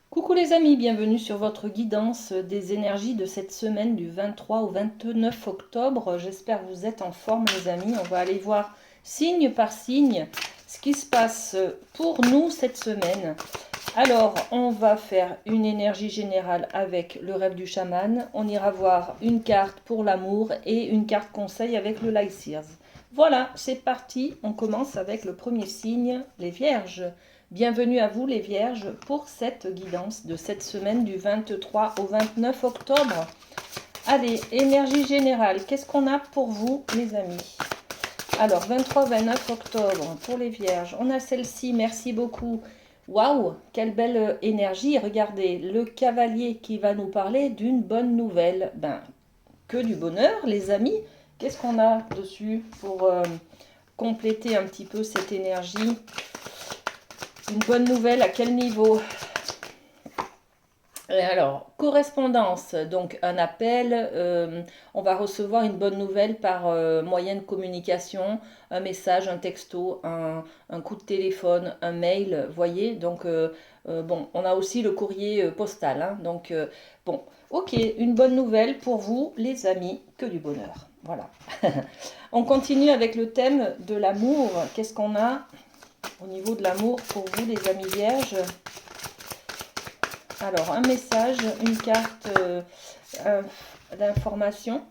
Coucou les amis, bienvenue sur votre guidance des énergies de cette semaine du 23 au 29 octobre. J'espère que vous êtes en forme les amis. On va aller voir signe par signe ce qui se passe pour nous cette semaine. Alors, on va faire une énergie générale avec le rêve du chaman. On ira voir une carte pour l'amour et une carte conseil avec le Light Seers. Voilà, c'est parti. On commence avec le premier signe, les Vierges. Bienvenue à vous les Vierges pour cette guidance de cette semaine du 23 au 29 octobre. Allez, énergie générale, qu'est-ce qu'on a pour vous les amis? Alors, 23-29 octobre pour les Vierges, on a celle-ci, merci beaucoup. Waouh, quelle belle énergie. Regardez, le cavalier qui va nous parler d'une bonne nouvelle. Ben, que du bonheur les amis. Qu'est-ce qu'on a dessus pour compléter un petit peu cette énergie? Une bonne nouvelle à quel niveau? Et alors, correspondance, donc un appel, on va recevoir une bonne nouvelle par moyen de communication, un message, un texto, un coup de téléphone, un mail, voyez, donc bon, on a aussi le courrier postal, hein, donc bon, ok, une bonne nouvelle pour vous les amis, que du bonheur, voilà. On continue avec le thème de l'amour, qu'est-ce qu'on a au niveau de l'amour pour vous les amis vierges? Alors, un message, une carte d'information.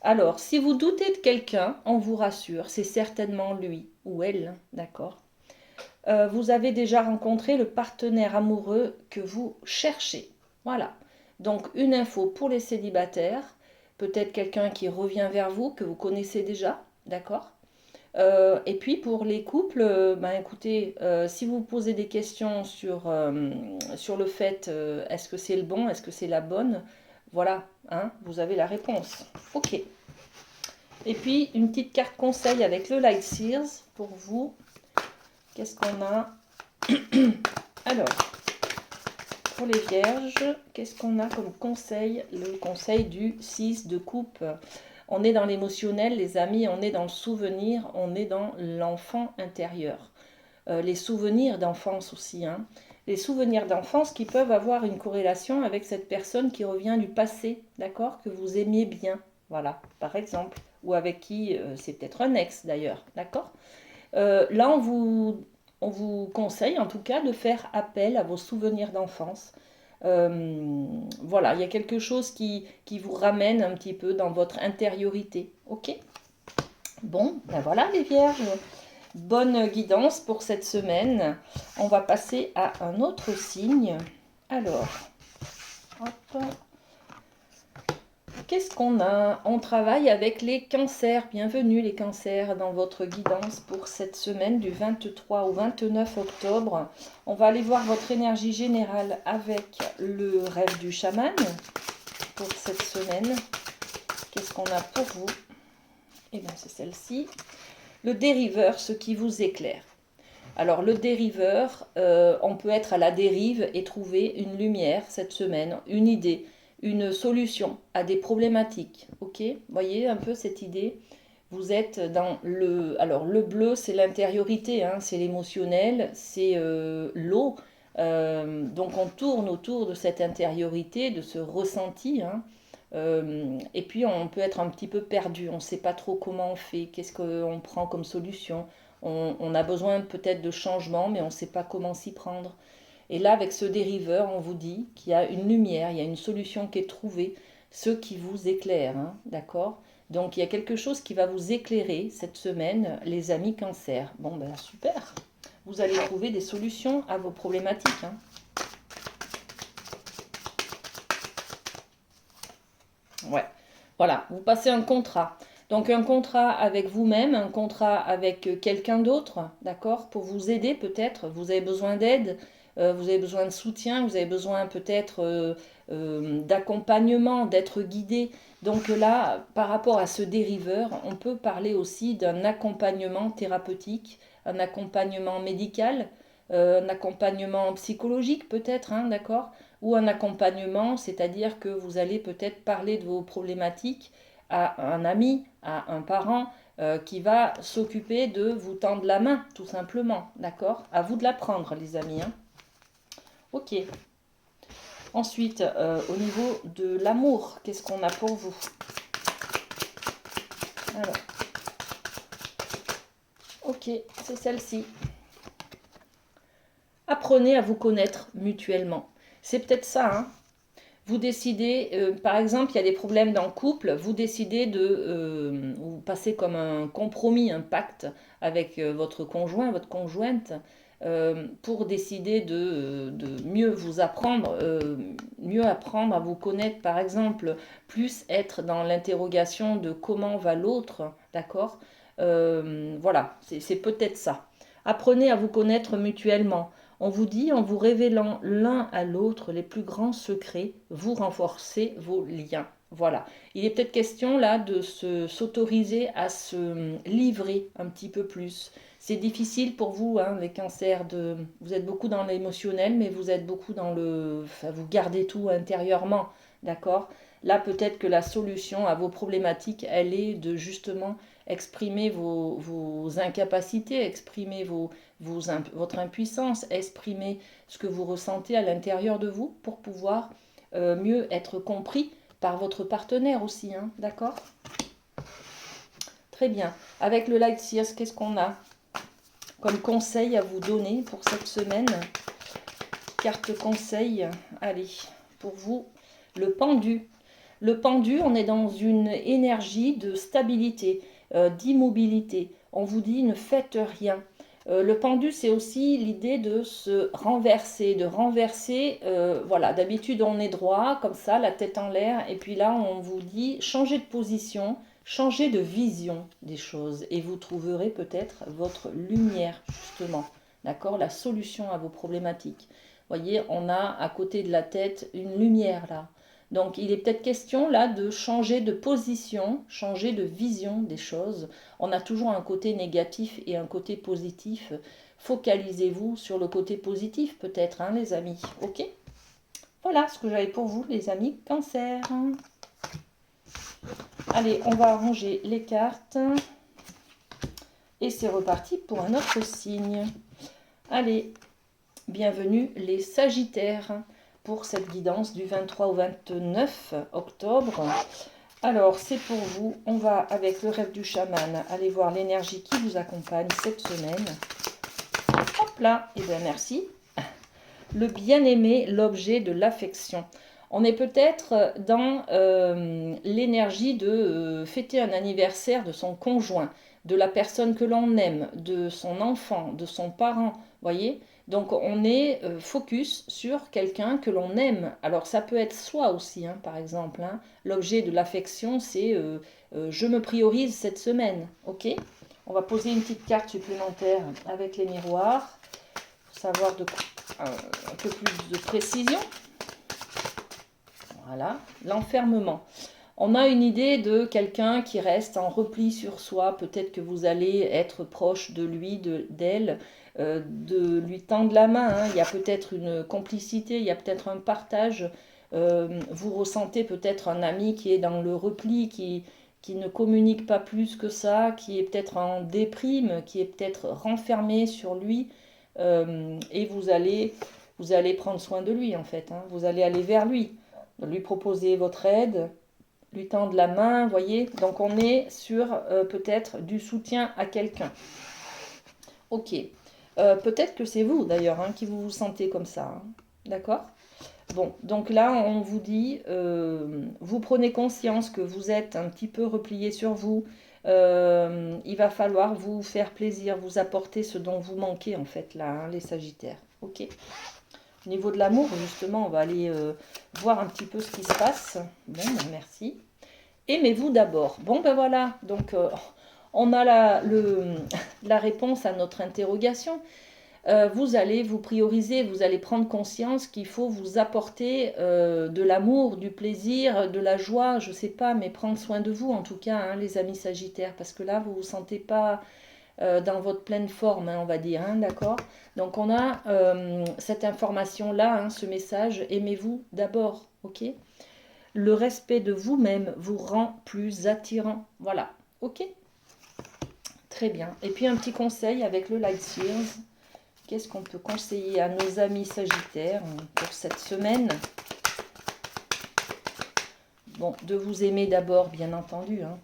Alors, si vous doutez de quelqu'un, on vous rassure, c'est certainement lui ou elle, d'accord. Vous avez déjà rencontré le partenaire amoureux que vous cherchez. Voilà. Donc, une info pour les célibataires, peut-être quelqu'un qui revient vers vous, que vous connaissez déjà, d'accord. Et puis pour les couples, ben écoutez, si vous posez des questions sur le fait est-ce que c'est le bon, est-ce que c'est la bonne, voilà, hein, vous avez la réponse. Ok. Et puis une petite carte conseil avec le Light Seers pour vous. Qu'est-ce qu'on a? Alors, pour les vierges, qu'est-ce qu'on a comme conseil? Le conseil du 6 de coupe. On est dans l'émotionnel, les amis, on est dans le souvenir, on est dans l'enfant intérieur. Les souvenirs d'enfance aussi, hein. Les souvenirs d'enfance qui peuvent avoir une corrélation avec cette personne qui revient du passé, d'accord, que vous aimiez bien, voilà, par exemple, ou avec qui, c'est peut-être un ex d'ailleurs, d'accord. Là, on vous conseille en tout cas de faire appel à vos souvenirs d'enfance. Voilà, il y a quelque chose qui vous ramène un petit peu dans votre intériorité, ok. Bon, ben voilà les vierges. Bonne guidance pour cette semaine. On va passer à un autre signe. Alors, hop, qu'est-ce qu'on a? On travaille avec les cancers. Bienvenue les cancers dans votre guidance pour cette semaine du 23 au 29 octobre. On va aller voir votre énergie générale avec le rêve du chaman pour cette semaine. Qu'est-ce qu'on a pour vous? Eh bien, c'est celle-ci. Le dériveur, ce qui vous éclaire. Alors le dériveur, on peut être à la dérive et trouver une lumière cette semaine, une idée, une solution à des problématiques. Ok, voyez un peu cette idée. Vous êtes dans le... Alors le bleu, c'est l'intériorité, hein, c'est l'émotionnel, c'est l'eau. Donc on tourne autour de cette intériorité, de ce ressenti, hein. Et puis on peut être un petit peu perdu, on ne sait pas trop comment on fait, qu'est-ce qu'on prend comme solution. On a besoin peut-être de changement, mais on ne sait pas comment s'y prendre. Et là, avec ce dériveur, on vous dit qu'il y a une lumière, il y a une solution qui est trouvée, ce qui vous éclaire, hein, d'accord. Donc il y a quelque chose qui va vous éclairer cette semaine, les amis cancer. Bon ben super, vous allez trouver des solutions à vos problématiques, hein. Ouais, voilà, vous passez un contrat. Donc un contrat avec vous-même, un contrat avec quelqu'un d'autre, d'accord, pour vous aider peut-être. Vous avez besoin d'aide, vous avez besoin de soutien, vous avez besoin peut-être d'accompagnement, d'être guidé. Donc là, par rapport à ce dériveur, on peut parler aussi d'un accompagnement thérapeutique, un accompagnement médical, un accompagnement psychologique peut-être, hein, d'accord, ou un accompagnement, c'est-à-dire que vous allez peut-être parler de vos problématiques à un ami, à un parent qui va s'occuper de vous tendre la main, tout simplement, d'accord. À vous de la prendre, les amis, hein. Ok. Ensuite, au niveau de l'amour, qu'est-ce qu'on a pour vous? Alors, ok, c'est celle-ci. Apprenez à vous connaître mutuellement. C'est peut-être ça, hein. Vous décidez, par exemple, il y a des problèmes dans le couple, vous décidez de vous passer comme un compromis, un pacte avec votre conjoint, votre conjointe, pour décider de mieux vous apprendre, mieux apprendre à vous connaître, par exemple, plus être dans l'interrogation de comment va l'autre, d'accord. Voilà, c'est peut-être ça. Apprenez à vous connaître mutuellement. On vous dit, en vous révélant l'un à l'autre les plus grands secrets, vous renforcez vos liens. Voilà. Il est peut-être question là de s'autoriser à se livrer un petit peu plus. C'est difficile pour vous, hein, les cancers, vous êtes beaucoup dans l'émotionnel, mais vous êtes beaucoup dans le... Enfin, vous gardez tout intérieurement, d'accord? Là, peut-être que la solution à vos problématiques, elle est de justement exprimer vos incapacités, exprimer votre impuissance, exprimer ce que vous ressentez à l'intérieur de vous pour pouvoir mieux être compris par votre partenaire aussi, hein, d'accord? Très bien. Avec le Light Sears, qu'est-ce qu'on a comme conseil à vous donner pour cette semaine? Carte conseil, allez, pour vous, le pendu. Le pendu, on est dans une énergie de stabilité, d'immobilité. On vous dit ne faites rien. Le pendu, c'est aussi l'idée de se renverser, voilà, d'habitude on est droit, comme ça, la tête en l'air, et puis là on vous dit changez de position, changez de vision des choses, et vous trouverez peut-être votre lumière, justement, d'accord, la solution à vos problématiques. Voyez, on a à côté de la tête une lumière là. Donc il est peut-être question là de changer de position, changer de vision des choses. On a toujours un côté négatif et un côté positif. Focalisez-vous sur le côté positif peut-être, hein, les amis. Ok? Voilà ce que j'avais pour vous, les amis Cancer. Allez, on va ranger les cartes. Et c'est reparti pour un autre signe. Allez, bienvenue les Sagittaires pour cette guidance du 23 au 29 octobre. Alors, c'est pour vous. On va, avec le rêve du chaman, aller voir l'énergie qui vous accompagne cette semaine. Hop là, et bien merci. Le bien-aimé, l'objet de l'affection. On est peut-être dans l'énergie de fêter un anniversaire de son conjoint, de la personne que l'on aime, de son enfant, de son parent, voyez. Donc on est focus sur quelqu'un que l'on aime. Alors ça peut être soi aussi, hein, par exemple, hein. L'objet de l'affection, c'est je me priorise cette semaine, ok? On va poser une petite carte supplémentaire avec les miroirs, pour savoir un peu plus de précision. Voilà, l'enfermement. On a une idée de quelqu'un qui reste en repli sur soi. Peut-être que vous allez être proche de lui, d'elle, de lui tendre la main, hein. Il y a peut-être une complicité, il y a peut-être un partage. Vous ressentez peut-être un ami qui est dans le repli, qui ne communique pas plus que ça, qui est peut-être en déprime, qui est peut-être renfermé sur lui. Et vous allez prendre soin de lui en fait, hein. Vous allez aller vers lui, lui proposer votre aide, lui tendre la main, voyez. Donc on est sur peut-être du soutien à quelqu'un. Ok. Peut-être que c'est vous d'ailleurs, hein, qui vous sentez comme ça, hein. D'accord? Bon, donc là on vous dit, vous prenez conscience que vous êtes un petit peu replié sur vous. Il va falloir vous faire plaisir, vous apporter ce dont vous manquez en fait là, hein, les Sagittaires. Ok. Au niveau de l'amour, justement, on va aller voir un petit peu ce qui se passe. Bon, ben merci. Aimez-vous d'abord. Bon, ben voilà. Donc, on a la réponse à notre interrogation. Vous allez vous prioriser, vous allez prendre conscience qu'il faut vous apporter de l'amour, du plaisir, de la joie, je ne sais pas, mais prendre soin de vous en tout cas, hein, les amis Sagittaires, parce que là, vous ne vous sentez pas dans votre pleine forme, hein, on va dire, hein, d'accord? Donc on a cette information-là, hein, ce message, aimez-vous d'abord, ok? Le respect de vous-même vous rend plus attirant, voilà, ok? Très bien. Et puis un petit conseil avec le Light Sears. Qu'est-ce qu'on peut conseiller à nos amis Sagittaires pour cette semaine? Bon, de vous aimer d'abord, bien entendu, hein.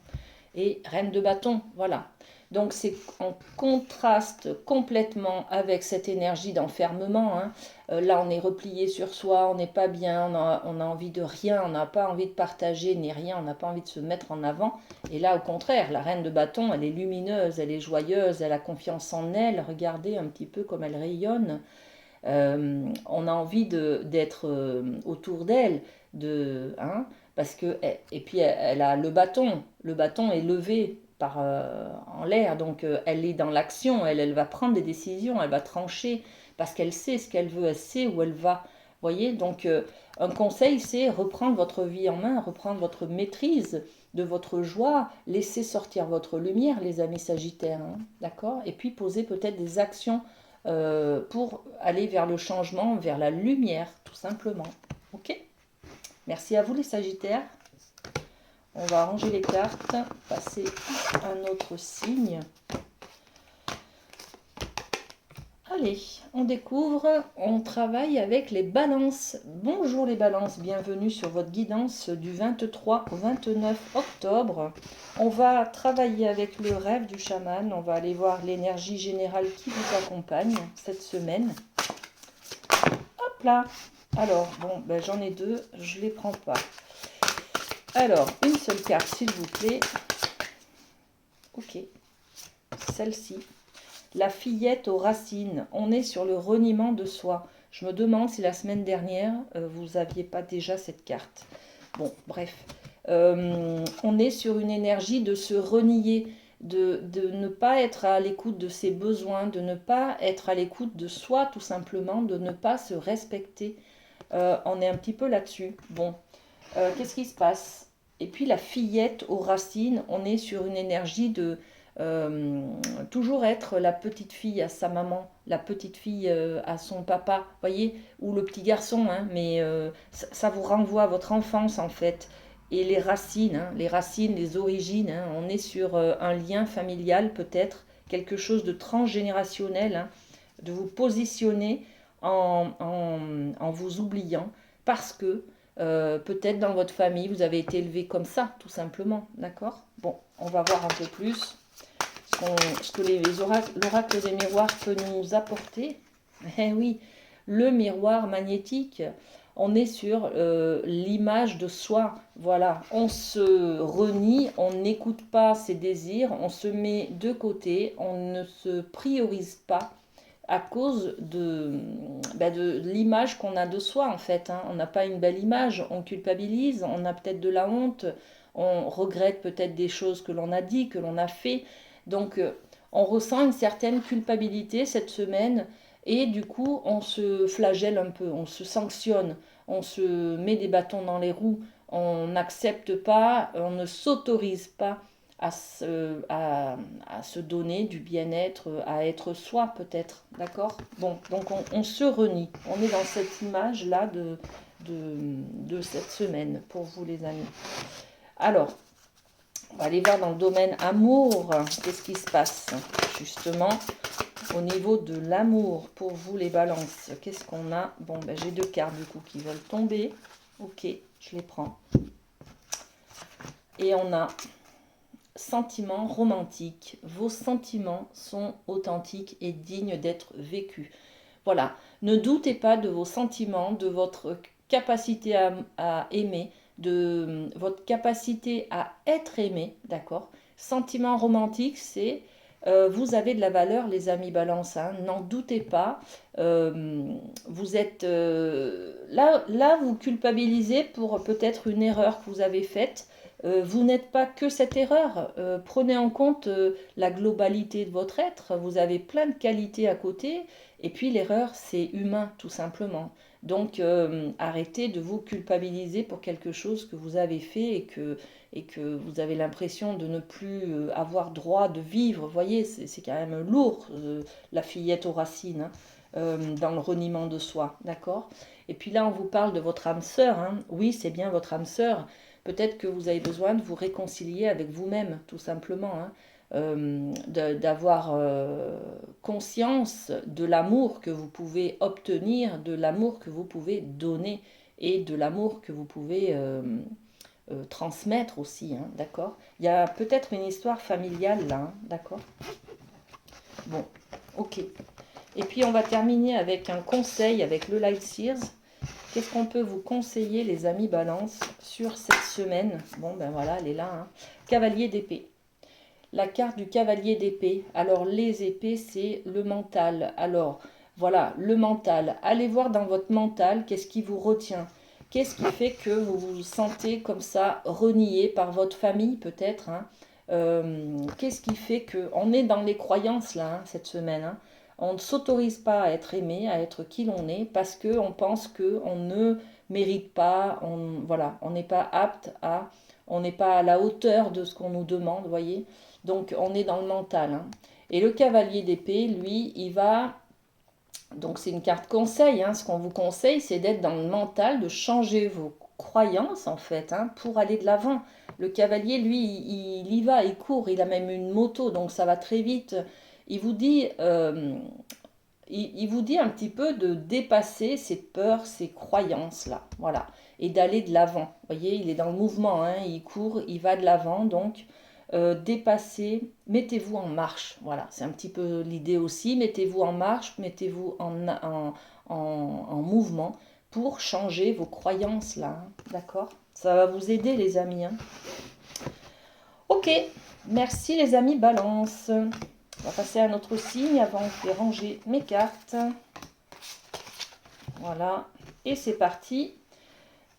Et reine de bâton, voilà. Donc c'est en contraste complètement avec cette énergie d'enfermement, hein. Là, on est replié sur soi, on n'est pas bien, on a envie de rien, on n'a pas envie de partager ni rien, on n'a pas envie de se mettre en avant. Et là, au contraire, la reine de bâton, elle est lumineuse, elle est joyeuse, elle a confiance en elle. Regardez un petit peu comme elle rayonne. On a envie d'être autour d'elle, hein, parce que et puis elle a le bâton est levé en l'air, donc elle est dans l'action, elle va prendre des décisions, elle va trancher parce qu'elle sait ce qu'elle veut, elle sait où elle va. Voyez, donc un conseil, c'est reprendre votre vie en main, reprendre votre maîtrise de votre joie, laisser sortir votre lumière, les amis Sagittaires, hein, d'accord? Et puis poser peut-être des actions pour aller vers le changement, vers la lumière, tout simplement. Ok? Merci à vous les Sagittaires. On va ranger les cartes, passer à un autre signe. Allez, on découvre, on travaille avec les balances. Bonjour les balances, bienvenue sur votre guidance du 23 au 29 octobre. On va travailler avec le rêve du chaman, on va aller voir l'énergie générale qui vous accompagne cette semaine. Hop là. Alors, bon, ben, j'en ai deux, je ne les prends pas. Alors, une seule carte s'il vous plaît. Ok, celle-ci. La fillette aux racines, on est sur le reniement de soi. Je me demande si la semaine dernière, vous n'aviez pas déjà cette carte. Bon, bref. On est sur une énergie de se renier, de ne pas être à l'écoute de ses besoins, de ne pas être à l'écoute de soi tout simplement, de ne pas se respecter. On est un petit peu là-dessus. Bon, qu'est-ce qui se passe? Et puis la fillette aux racines, on est sur une énergie de toujours être la petite fille à sa maman, la petite fille à son papa, voyez, ou le petit garçon, hein, mais ça vous renvoie à votre enfance en fait. Et les racines, hein, les origines, hein, on est sur un lien familial peut-être, quelque chose de transgénérationnel, hein, de vous positionner en vous oubliant parce que peut-être dans votre famille, vous avez été élevé comme ça, tout simplement, d'accord? Bon, on va voir un peu plus ce que l'oracle des miroirs peut nous apporter. Eh oui, le miroir magnétique, on est sur l'image de soi. Voilà, on se renie, on n'écoute pas ses désirs, on se met de côté, on ne se priorise pas à cause de l'image qu'on a de soi en fait, hein. On n'a pas une belle image, on culpabilise, on a peut-être de la honte, on regrette peut-être des choses que l'on a dit, que l'on a fait. Donc on ressent une certaine culpabilité cette semaine et du coup on se flagelle un peu, on se sanctionne, on se met des bâtons dans les roues, on n'accepte pas, on ne s'autorise pas à se donner du bien-être, à être soi peut-être, d'accord? Bon, donc on se renie, on est dans cette image-là de cette semaine pour vous les amis. Alors, on va aller voir dans le domaine amour, qu'est-ce qui se passe justement au niveau de l'amour pour vous les balances. Qu'est-ce qu'on a? Bon, ben, j'ai deux cartes du coup qui veulent tomber. Ok, je les prends. Et on a sentiments romantiques. Vos sentiments sont authentiques et dignes d'être vécus. Voilà, ne doutez pas de vos sentiments, de votre capacité à aimer, de votre capacité à être aimé, d'accord? Sentiment romantique, c'est vous avez de la valeur, les amis balance, hein, n'en doutez pas. Vous êtes là, vous culpabilisez pour peut-être une erreur que vous avez faite. Vous n'êtes pas que cette erreur. Prenez en compte la globalité de votre être. Vous avez plein de qualités à côté. Et puis l'erreur, c'est humain, tout simplement. Donc arrêtez de vous culpabiliser pour quelque chose que vous avez fait et que vous avez l'impression de ne plus avoir droit de vivre. Vous voyez, c'est quand même lourd, la fillette aux racines, hein, dans le reniement de soi, d'accord? Et puis là, on vous parle de votre âme sœur, hein. Oui, c'est bien votre âme sœur. Peut-être que vous avez besoin de vous réconcilier avec vous-même, tout simplement, hein. D'avoir conscience de l'amour que vous pouvez obtenir, de l'amour que vous pouvez donner et de l'amour que vous pouvez transmettre aussi, hein, d'accord? Il y a peut-être une histoire familiale là, hein, d'accord? Bon, ok. Et puis on va terminer avec un conseil avec le Light Sears. Qu'est-ce qu'on peut vous conseiller, les amis Balance, sur cette semaine? Bon, ben voilà, elle est là, hein. Cavalier d'épée. La carte du cavalier d'épée. Alors, les épées, c'est le mental. Alors, voilà, le mental. Allez voir dans votre mental, qu'est-ce qui vous retient? Qu'est-ce qui fait que vous vous sentez comme ça, renié par votre famille, peut-être, hein? Qu'est-ce qui fait que... On est dans les croyances, là, hein, cette semaine, hein. On ne s'autorise pas à être aimé, à être qui l'on est, parce qu'on pense qu'on ne mérite pas, voilà, on n'est pas apte à... On n'est pas à la hauteur de ce qu'on nous demande, vous voyez. Donc on est dans le mental, hein. Et le cavalier d'épée, lui, il va... Donc c'est une carte conseil, hein. Ce qu'on vous conseille, c'est d'être dans le mental, de changer vos croyances, en fait, hein, pour aller de l'avant. Le cavalier, lui, il y va, il court, il a même une moto, donc ça va très vite. Il vous dit... il vous dit un petit peu de dépasser ces peurs, ces croyances-là, voilà, et d'aller de l'avant. Vous voyez, il est dans le mouvement, hein, il court, il va de l'avant, donc dépasser, mettez-vous en marche, voilà, c'est un petit peu l'idée aussi, mettez-vous en marche, mettez-vous en mouvement pour changer vos croyances là, hein, d'accord? Ça va vous aider les amis, hein. Ok, merci les amis Balance. On va passer à un autre signe avant de ranger mes cartes. Voilà, et c'est parti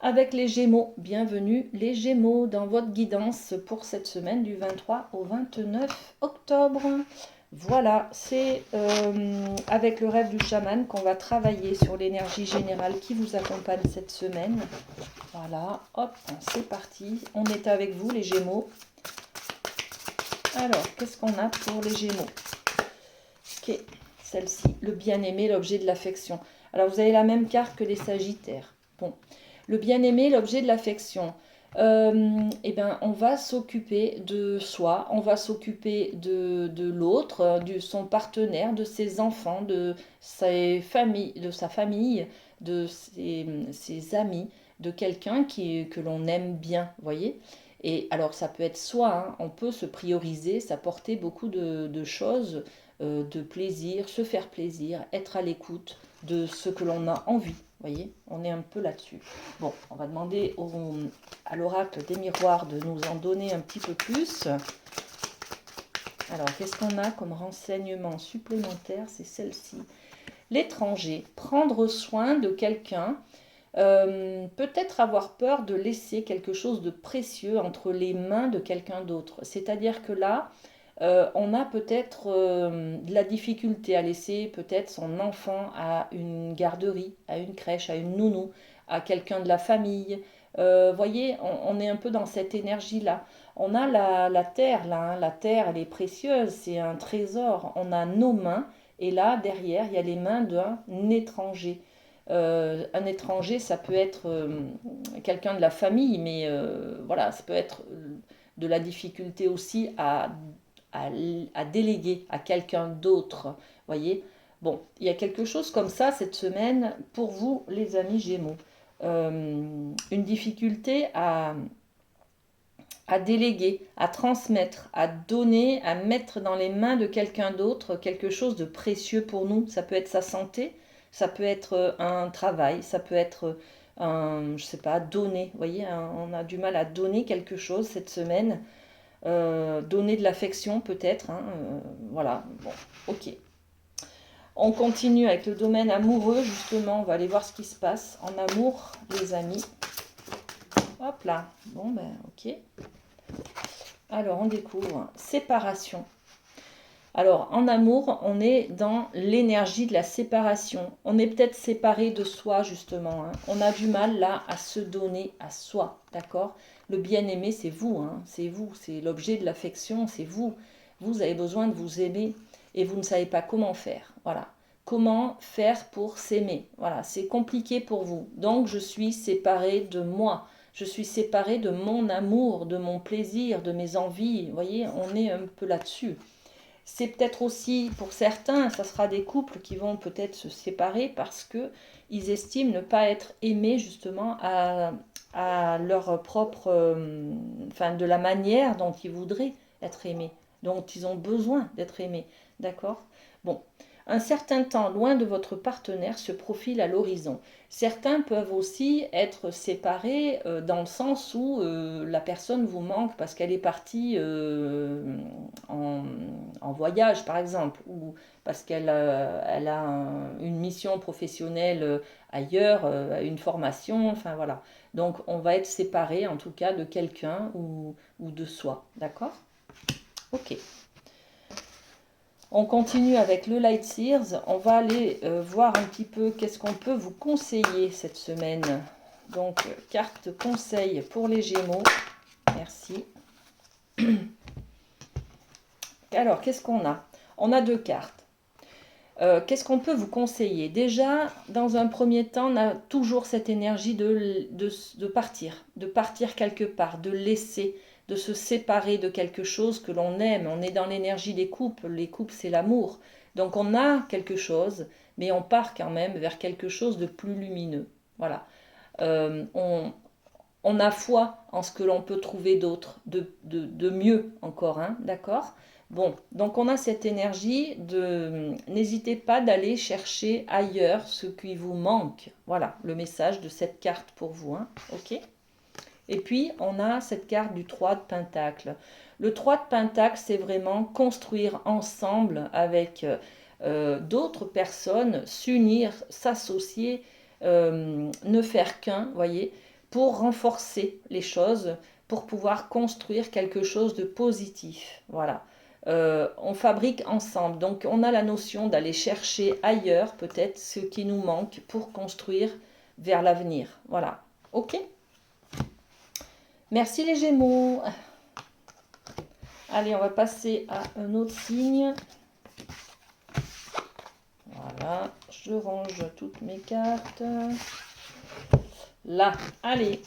avec les Gémeaux. Bienvenue les Gémeaux dans votre guidance pour cette semaine du 23 au 29 octobre. Voilà, c'est avec le rêve du chaman qu'on va travailler sur l'énergie générale qui vous accompagne cette semaine. Voilà, hop, c'est parti. On est avec vous les Gémeaux. Alors, qu'est-ce qu'on a pour les Gémeaux? Ok, celle-ci, le bien-aimé, l'objet de l'affection. Alors, vous avez la même carte que les Sagittaires. Bon, le bien-aimé, l'objet de l'affection. Eh bien, on va s'occuper de soi, on va s'occuper de l'autre, de son partenaire, de ses enfants, de sa famille, de ses amis, de quelqu'un que l'on aime bien, voyez. Et alors, ça peut être soi, hein, on peut se prioriser, s'apporter beaucoup de choses, de plaisir, se faire plaisir, être à l'écoute de ce que l'on a envie. Voyez, on est un peu là-dessus. Bon, on va demander à l'oracle des miroirs de nous en donner un petit peu plus. Alors, qu'est-ce qu'on a comme renseignement supplémentaire? C'est celle-ci. L'étranger, prendre soin de quelqu'un, peut-être avoir peur de laisser quelque chose de précieux entre les mains de quelqu'un d'autre. C'est-à-dire que là, on a peut-être de la difficulté à laisser peut-être son enfant à une garderie, à une crèche, à une nounou, à quelqu'un de la famille. Voyez, on est un peu dans cette énergie-là. On a la terre, là, hein. La terre, elle est précieuse, c'est un trésor. On a nos mains, et là, derrière, il y a les mains d'un étranger. Un étranger, ça peut être quelqu'un de la famille, mais voilà, ça peut être de la difficulté aussi à déléguer à quelqu'un d'autre. Voyez, bon, il y a quelque chose comme ça cette semaine pour vous, les amis Gémeaux. Une difficulté à déléguer, à transmettre, à donner, à mettre dans les mains de quelqu'un d'autre quelque chose de précieux pour nous. Ça peut être sa santé, ça peut être un travail, ça peut être je sais pas, donner. Vous voyez, on a du mal à donner quelque chose cette semaine. Donner de l'affection peut-être, hein, voilà, bon, ok. On continue avec le domaine amoureux, justement, on va aller voir ce qui se passe en amour, les amis. Hop là, bon ben ok. Alors on découvre séparation. Alors en amour, on est dans l'énergie de la séparation. On est peut-être séparé de soi justement, hein. On a du mal là à se donner à soi, d'accord? Le bien-aimé, c'est vous, hein, c'est vous, c'est l'objet de l'affection, c'est vous. Vous avez besoin de vous aimer et vous ne savez pas comment faire. Voilà. Comment faire pour s'aimer? Voilà, c'est compliqué pour vous. Donc je suis séparée de moi. Je suis séparée de mon amour, de mon plaisir, de mes envies. Vous voyez, on est un peu là-dessus. C'est peut-être aussi, pour certains, ça sera des couples qui vont peut-être se séparer parce qu'ils estiment ne pas être aimés justement à leur propre, enfin de la manière dont ils voudraient être aimés, dont ils ont besoin d'être aimés, d'accord? Bon, un certain temps loin de votre partenaire se profile à l'horizon. Certains peuvent aussi être séparés dans le sens où la personne vous manque parce qu'elle est partie en, en voyage, par exemple, ou parce elle a une mission professionnelle ailleurs, une formation, enfin voilà. Donc on va être séparé en tout cas de quelqu'un ou de soi, d'accord? Ok. On continue avec le Light Sears. On va aller voir un petit peu qu'est-ce qu'on peut vous conseiller cette semaine. Donc, carte conseil pour les Gémeaux. Merci. Alors, qu'est-ce qu'on a? On a deux cartes. Qu'est-ce qu'on peut vous conseiller? Déjà, dans un premier temps, on a toujours cette énergie de partir quelque part, de laisser, de se séparer de quelque chose que l'on aime. On est dans l'énergie des couples. Les couples, c'est l'amour. Donc on a quelque chose, mais on part quand même vers quelque chose de plus lumineux. Voilà. Euh, on, on a foi en ce que l'on peut trouver d'autre, de mieux encore, hein, d'accord? Bon, donc on a cette énergie de n'hésitez pas d'aller chercher ailleurs ce qui vous manque. Voilà le message de cette carte pour vous, hein, ok? Et puis on a cette carte du 3 de Pentacle. Le 3 de Pentacle, c'est vraiment construire ensemble avec d'autres personnes, s'unir, s'associer, ne faire qu'un, voyez, pour renforcer les choses, pour pouvoir construire quelque chose de positif. Voilà. On fabrique ensemble. Donc on a la notion d'aller chercher ailleurs peut-être ce qui nous manque pour construire vers l'avenir. Voilà. Ok? Merci les Gémeaux. Allez, on va passer à un autre signe. Voilà, je range toutes mes cartes. Là, allez,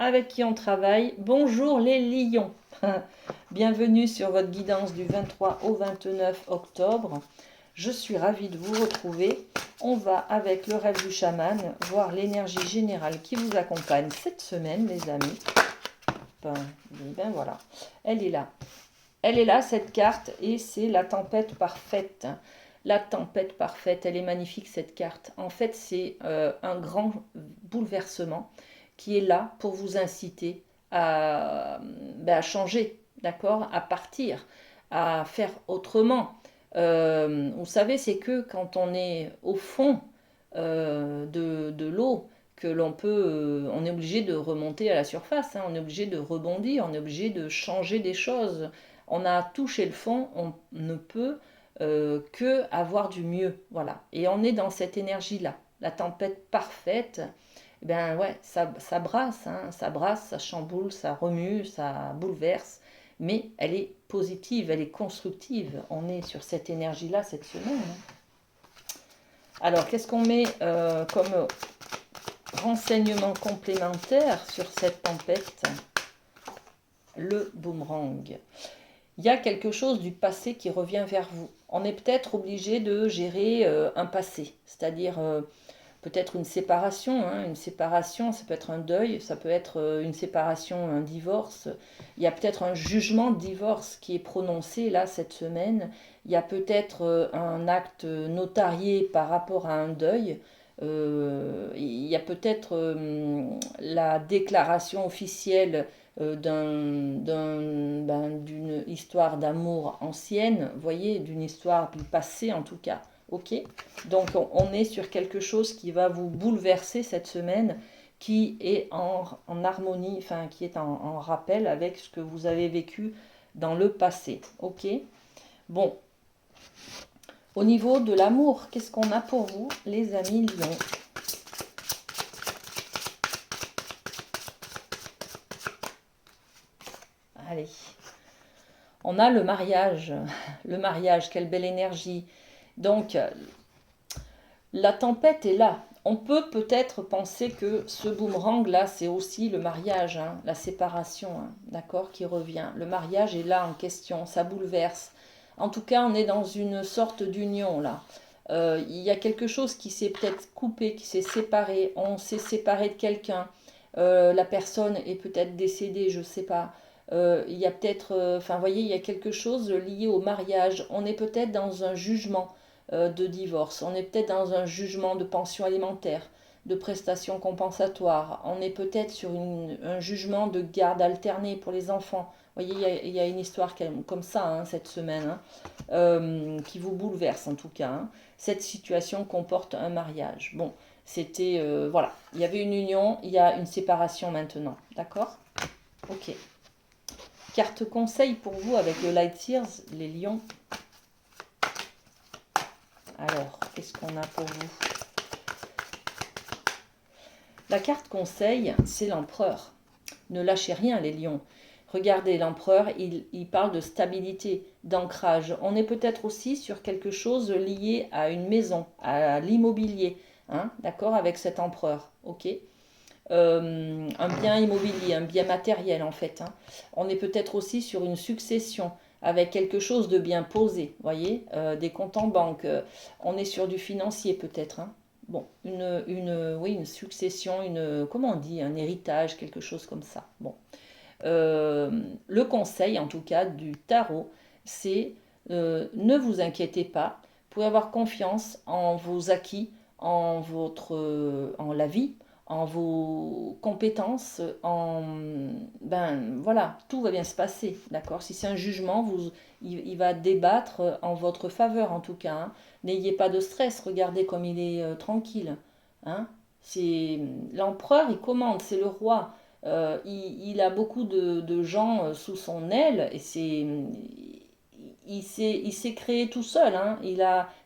avec qui on travaille? Bonjour les lions. Bienvenue sur votre guidance du 23 au 29 octobre. Je suis ravie de vous retrouver. On va, avec le rêve du chaman, voir l'énergie générale qui vous accompagne cette semaine, les amis. Ben voilà, elle est là. Elle est là, cette carte, et c'est la tempête parfaite. La tempête parfaite, elle est magnifique, cette carte. En fait, c'est un grand bouleversement qui est là pour vous inciter à changer, d'accord? À partir, à faire autrement. Vous savez, c'est que quand on est au fond de l'eau, que l'on peut, on est obligé de remonter à la surface, hein, on est obligé de rebondir, on est obligé de changer des choses. On a touché le fond, on ne peut que avoir du mieux, voilà. Et on est dans cette énergie-là, la tempête parfaite. Eh ben ouais, ça brasse, hein, ça brasse, ça chamboule, ça remue, ça bouleverse, mais elle est positive, elle est constructive. On est sur cette énergie-là cette semaine, hein. Alors, qu'est-ce qu'on met comme renseignement complémentaire sur cette tempête? Le boomerang. Il y a quelque chose du passé qui revient vers vous. On est peut-être obligé de gérer un passé, c'est-à-dire peut-être une séparation, hein. Une séparation, ça peut être un deuil, ça peut être une séparation, un divorce. Il y a peut-être un jugement de divorce qui est prononcé là cette semaine. Il y a peut-être un acte notarié par rapport à un deuil. Il y a peut-être la déclaration officielle d'une histoire d'amour ancienne, vous voyez, d'une histoire du passé en tout cas. Ok? Donc on est sur quelque chose qui va vous bouleverser cette semaine, qui est en harmonie, enfin qui est en rappel avec ce que vous avez vécu dans le passé. Ok? Bon. Au niveau de l'amour, qu'est-ce qu'on a pour vous, les amis lions? Allez. On a le mariage. Le mariage, quelle belle énergie. Donc, la tempête est là. On peut peut-être penser que ce boomerang là, c'est aussi le mariage, hein, la séparation, hein, d'accord, qui revient. Le mariage est là en question, ça bouleverse. En tout cas, on est dans une sorte d'union là. Il y a quelque chose qui s'est peut-être coupé, qui s'est séparé. On s'est séparé de quelqu'un. la personne est peut-être décédée, je ne sais pas. Il y a peut-être, enfin, vous voyez, il y a quelque chose lié au mariage. On est peut-être dans un jugement de divorce. On est peut-être dans un jugement de pension alimentaire, de prestations compensatoires. On est peut-être sur un jugement de garde alternée pour les enfants. Vous voyez, il y a une histoire comme ça hein, cette semaine, hein, qui vous bouleverse en tout cas. Hein. Cette situation comporte un mariage. Bon, c'était, voilà, il y avait une union, il y a une séparation maintenant. D'accord? Ok. Carte conseil pour vous avec le Light Sears, les lions. Alors, qu'est-ce qu'on a pour vous? La carte conseil, c'est l'empereur. Ne lâchez rien, les lions. Regardez, l'empereur, il parle de stabilité, d'ancrage. On est peut-être aussi sur quelque chose lié à une maison, à l'immobilier, hein, d'accord, avec cet empereur, ok. Un bien immobilier, un bien matériel en fait. Hein. On est peut-être aussi sur une succession avec quelque chose de bien posé, voyez, des comptes en banque. On est sur du financier peut-être. Hein. Bon, oui, une succession, comment on dit, un héritage, quelque chose comme ça. Bon, le conseil en tout cas du tarot, c'est ne vous inquiétez pas, vous pouvez avoir confiance en vos acquis, en la vie, en vos compétences, ben voilà, tout va bien se passer, d'accord. Si c'est un jugement, il va débattre en votre faveur en tout cas. Hein. N'ayez pas de stress, regardez comme il est tranquille. Hein. C'est l'empereur, il commande, c'est le roi. Il a beaucoup de gens sous son aile et il s'est créé tout seul. Hein.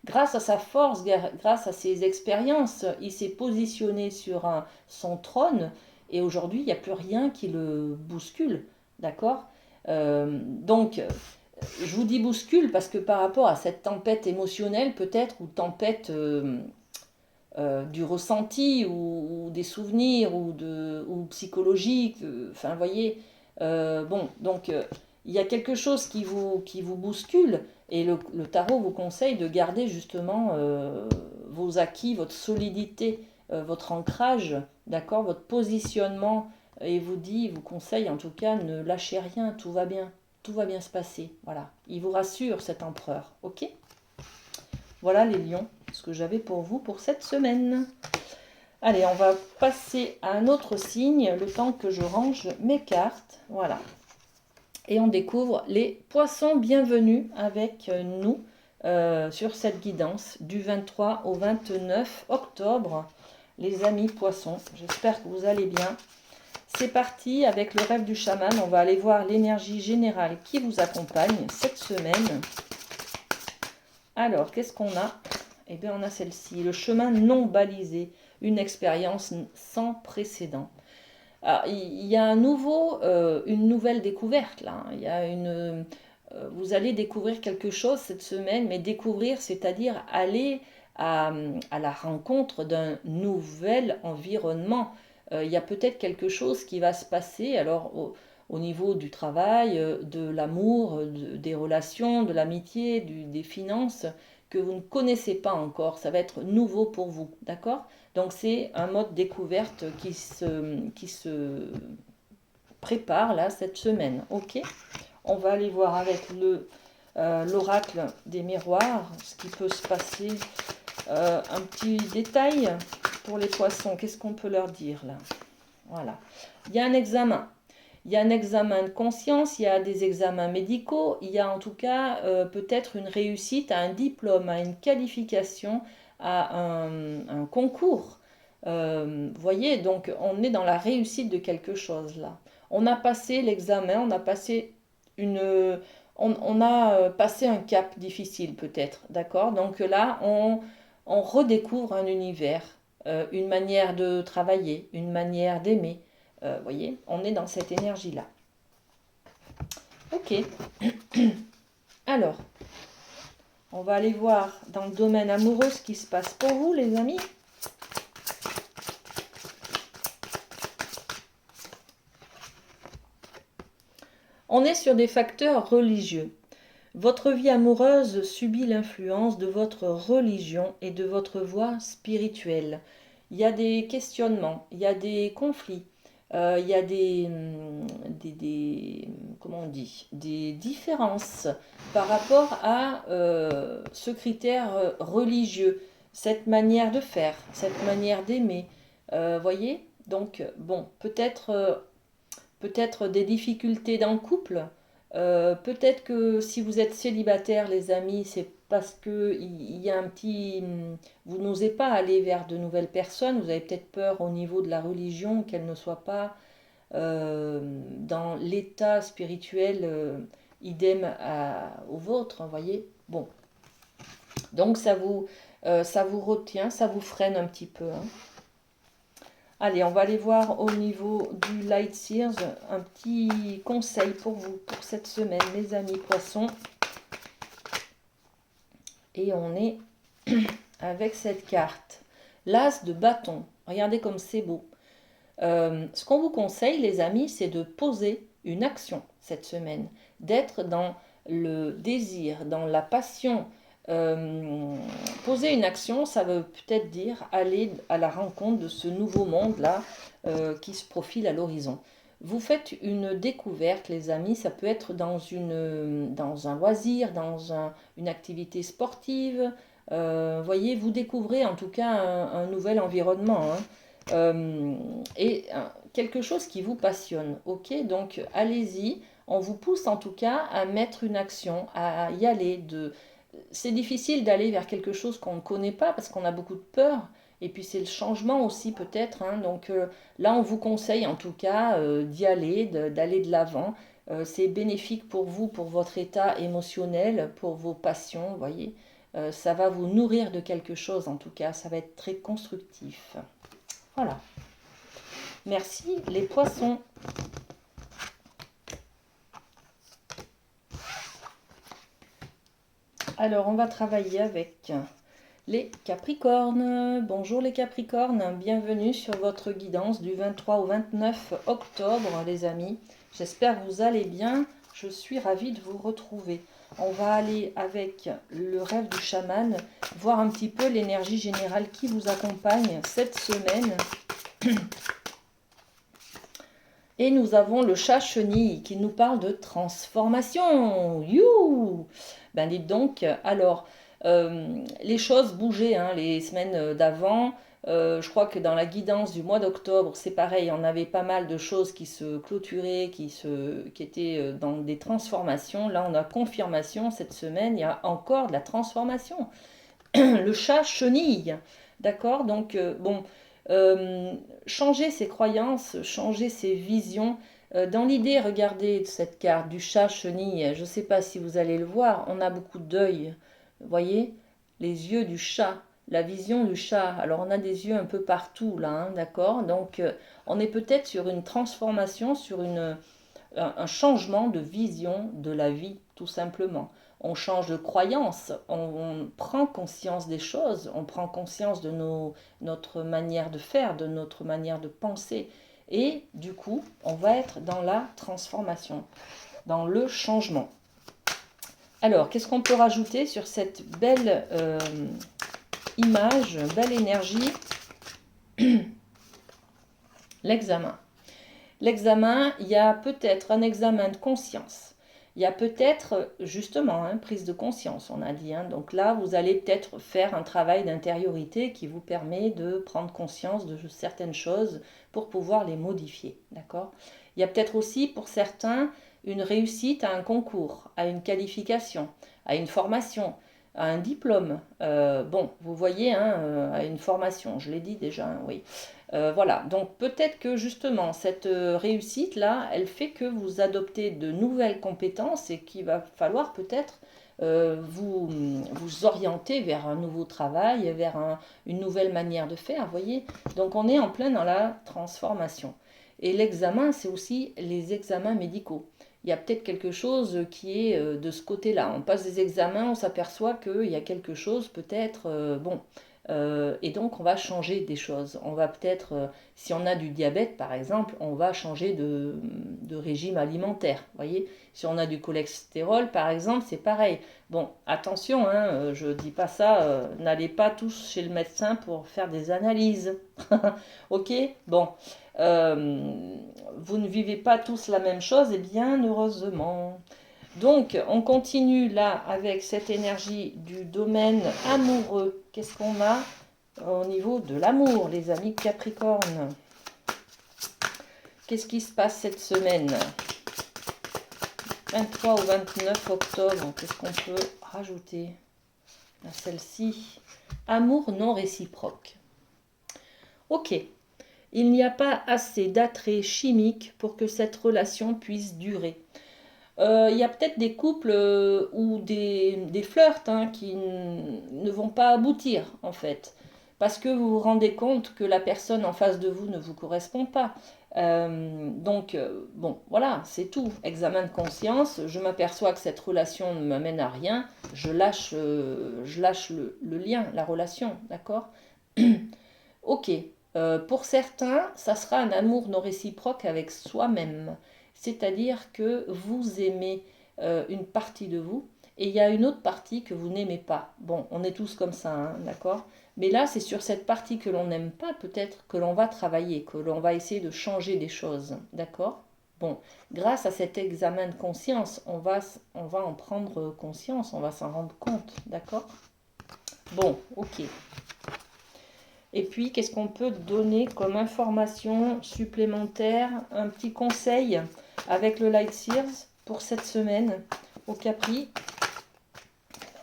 Grâce à sa force, grâce à ses expériences, il s'est positionné sur son trône et aujourd'hui, il n'y a plus rien qui le bouscule. D'accord. Donc, je vous dis bouscule parce que par rapport à cette tempête émotionnelle, peut-être, ou tempête du ressenti ou des souvenirs ou psychologique. Enfin, vous voyez, bon, donc il y a quelque chose qui vous bouscule et le tarot vous conseille de garder justement vos acquis, votre solidité, votre ancrage, d'accord, votre positionnement et vous conseille en tout cas ne lâchez rien, tout va bien se passer. Voilà, il vous rassure cet empereur, ok? Voilà les lions, ce que j'avais pour vous pour cette semaine. Allez, on va passer à un autre signe, le temps que je range mes cartes. Voilà. Et on découvre les poissons. Bienvenus avec nous sur cette guidance du 23 au 29 octobre. Les amis poissons, j'espère que vous allez bien. C'est parti avec le rêve du chaman. On va aller voir l'énergie générale qui vous accompagne cette semaine. Alors, qu'est-ce qu'on a? Eh bien, on a celle-ci, le chemin non balisé, une expérience sans précédent. Alors, il y a une nouvelle découverte là. Vous allez découvrir quelque chose cette semaine, mais découvrir, c'est-à-dire aller à la rencontre d'un nouvel environnement. Il y a peut-être quelque chose qui va se passer. Alors, au niveau du travail, de l'amour, des relations, de l'amitié, des finances, que vous ne connaissez pas encore. Ça va être nouveau pour vous, d'accord? Donc c'est un mode découverte qui se prépare là cette semaine, ok? On va aller voir avec l'oracle des miroirs, ce qui peut se passer. Un petit détail pour les poissons, qu'est-ce qu'on peut leur dire là? Voilà, il y a un examen. Il y a un examen de conscience, il y a des examens médicaux, il y a en tout cas peut-être une réussite à un diplôme, à une qualification, à un concours. Voyez, donc on est dans la réussite de quelque chose là. On a passé l'examen, on a passé on a passé un cap difficile peut-être, d'accord? Donc là, on redécouvre un univers, une manière de travailler, une manière d'aimer. Voyez, on est dans cette énergie-là. Ok. Alors, on va aller voir dans le domaine amoureux ce qui se passe pour vous, les amis. On est sur des facteurs religieux. Votre vie amoureuse subit l'influence de votre religion et de votre voie spirituelle. Il y a des questionnements, il y a des conflits. Il y a comment on dit, des différences par rapport à ce critère religieux, cette manière de faire, cette manière d'aimer. Voyez? Donc, bon, peut-être des difficultés dans le couple. Peut-être que si vous êtes célibataire, les amis, c'est parce que il y a un petit... Vous n'osez pas aller vers de nouvelles personnes, vous avez peut-être peur au niveau de la religion qu'elle ne soit pas dans l'état spirituel idem au vôtre, vous voyez. Bon, donc ça vous retient, ça vous freine un petit peu, hein. Allez, on va aller voir au niveau du Light Sears, un petit conseil pour vous, pour cette semaine, mes amis poissons. Et on est avec cette carte, l'As de bâton. Regardez comme c'est beau. Ce qu'on vous conseille, les amis, c'est de poser une action cette semaine, d'être dans le désir, dans la passion. Poser une action, ça veut peut-être dire aller à la rencontre de ce nouveau monde-là qui se profile à l'horizon. Vous faites une découverte, les amis, ça peut être dans un loisir, une activité sportive. Voyez, vous découvrez en tout cas un nouvel environnement, hein. Et quelque chose qui vous passionne, ok? Donc allez-y, on vous pousse en tout cas à mettre une action, à y aller. C'est difficile d'aller vers quelque chose qu'on ne connaît pas parce qu'on a beaucoup de peur. Et puis c'est le changement aussi peut-être, hein. Donc là on vous conseille en tout cas d'y aller, d'aller de l'avant. C'est bénéfique pour vous, pour votre état émotionnel, pour vos passions, vous voyez. Ça va vous nourrir de quelque chose en tout cas, ça va être très constructif. Voilà. Merci les poissons. Alors, on va travailler avec les Capricornes. Bonjour les Capricornes, bienvenue sur votre guidance du 23 au 29 octobre, les amis. J'espère que vous allez bien. Je suis ravie de vous retrouver. On va aller avec le rêve du chaman, voir un petit peu l'énergie générale qui vous accompagne cette semaine. Et nous avons le chat chenille qui nous parle de transformation. You! Ben dites donc, alors, les choses bougeaient hein, les semaines d'avant. Je crois que dans la guidance du mois d'octobre, c'est pareil, on avait pas mal de choses qui se clôturaient, qui étaient dans des transformations. Là, on a confirmation cette semaine, il y a encore de la transformation. Le chat chenille, d'accord? Donc, bon, euh, changer ses croyances, changer ses visions. Dans l'idée, regardez cette carte du chat chenille, je ne sais pas si vous allez le voir, on a beaucoup d'œil. Vous voyez? Les yeux du chat, la vision du chat. Alors, on a des yeux un peu partout, là, hein, d'accord? Donc, on est peut-être sur une transformation, sur un changement de vision de la vie, tout simplement. On change de croyance, on prend conscience des choses, on prend conscience de notre manière de faire, de notre manière de penser. Et du coup, on va être dans la transformation, dans le changement. Alors, qu'est-ce qu'on peut rajouter sur cette belle image, belle énergie? L'examen. L'examen, il y a peut-être un examen de conscience. Il y a peut-être, justement, prise de conscience, on a dit. Hein. Donc là, vous allez peut-être faire un travail d'intériorité qui vous permet de prendre conscience de certaines choses pour pouvoir les modifier. D'accord? Il y a peut-être aussi, pour certains, une réussite à un concours, à une qualification, à une formation, à un diplôme. Bon, vous voyez, à une formation, je l'ai dit déjà, hein, oui. Voilà, donc peut-être que justement cette réussite-là, elle fait que vous adoptez de nouvelles compétences et qu'il va falloir peut-être vous orienter vers un nouveau travail, vers une nouvelle manière de faire, vous voyez. Donc on est en plein dans la transformation. Et l'examen, c'est aussi les examens médicaux. Il y a peut-être quelque chose qui est de ce côté-là. On passe des examens, on s'aperçoit qu'il y a quelque chose peut-être, bon, et donc, on va changer des choses. On va peut-être, si on a du diabète par exemple, on va changer de régime alimentaire. Voyez, si on a du cholestérol par exemple, c'est pareil. Bon, attention, je ne dis pas ça, n'allez pas tous chez le médecin pour faire des analyses. Ok? Bon. Vous ne vivez pas tous la même chose, et bien heureusement. Donc, on continue là avec cette énergie du domaine amoureux. Qu'est-ce qu'on a au niveau de l'amour, les amis Capricorne? Qu'est-ce qui se passe cette semaine? 23 au 29 octobre, qu'est-ce qu'on peut rajouter à celle-ci? Amour non réciproque. Ok, il n'y a pas assez d'attrait chimique pour que cette relation puisse durer. Il y a peut-être des couples ou des flirts qui ne vont pas aboutir en fait. Parce que vous vous rendez compte que la personne en face de vous ne vous correspond pas. Bon, voilà, c'est tout. Examen de conscience, je m'aperçois que cette relation ne m'amène à rien, je lâche le lien, la relation, d'accord? Ok. Pour certains, ça sera un amour non réciproque avec soi-même. C'est-à-dire que vous aimez une partie de vous et il y a une autre partie que vous n'aimez pas. Bon, on est tous comme ça, hein, d'accord? Mais là, c'est sur cette partie que l'on n'aime pas, peut-être que l'on va travailler, que l'on va essayer de changer des choses, d'accord? Bon, grâce à cet examen de conscience, on va en prendre conscience, on va s'en rendre compte, d'accord? Bon, ok. Et puis, qu'est-ce qu'on peut donner comme information supplémentaire? Un petit conseil avec le Light Sears pour cette semaine au Capri.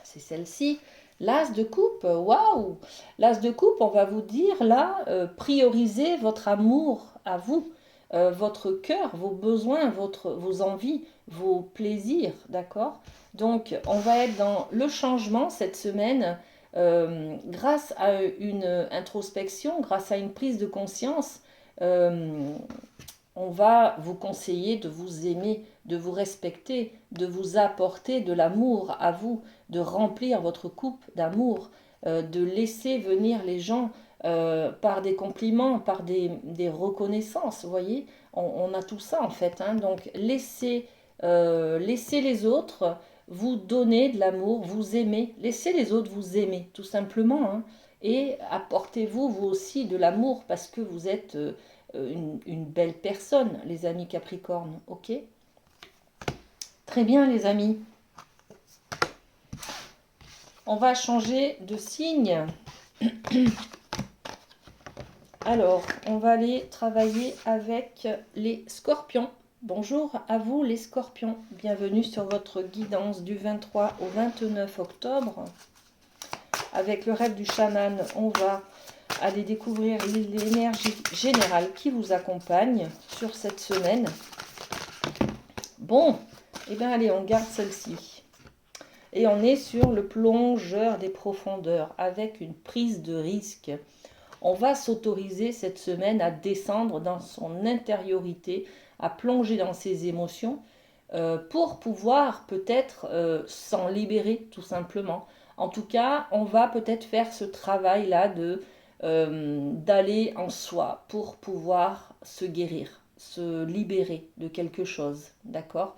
C'est celle-ci. L'As de coupe, waouh! L'As de coupe, on va vous dire là, priorisez votre amour à vous, votre cœur, vos besoins, vos envies, vos plaisirs, d'accord? Donc, on va être dans le changement cette semaine grâce à une introspection, grâce à une prise de conscience. On va vous conseiller de vous aimer, de vous respecter, de vous apporter de l'amour à vous, de remplir votre coupe d'amour, de laisser venir les gens par des compliments, par des reconnaissances. Vous voyez, on a tout ça en fait. Hein. Donc laissez les autres vous donner de l'amour, vous aimer. Laissez les autres vous aimer, tout simplement. Hein. Et apportez-vous vous aussi de l'amour parce que vous êtes une belle personne, les amis Capricorne, ok? Très bien, les amis. On va changer de signe. Alors, on va aller travailler avec les scorpions. Bonjour à vous, les scorpions. Bienvenue sur votre guidance du 23 au 29 octobre. Avec le rêve du chaman, on va aller découvrir l'énergie générale qui vous accompagne sur cette semaine. Bon, eh bien allez, on garde celle-ci. Et on est sur le plongeur des profondeurs avec une prise de risque. On va s'autoriser cette semaine à descendre dans son intériorité, à plonger dans ses émotions pour pouvoir peut-être s'en libérer tout simplement. En tout cas, on va peut-être faire ce travail-là d'aller en soi pour pouvoir se guérir, se libérer de quelque chose, d'accord?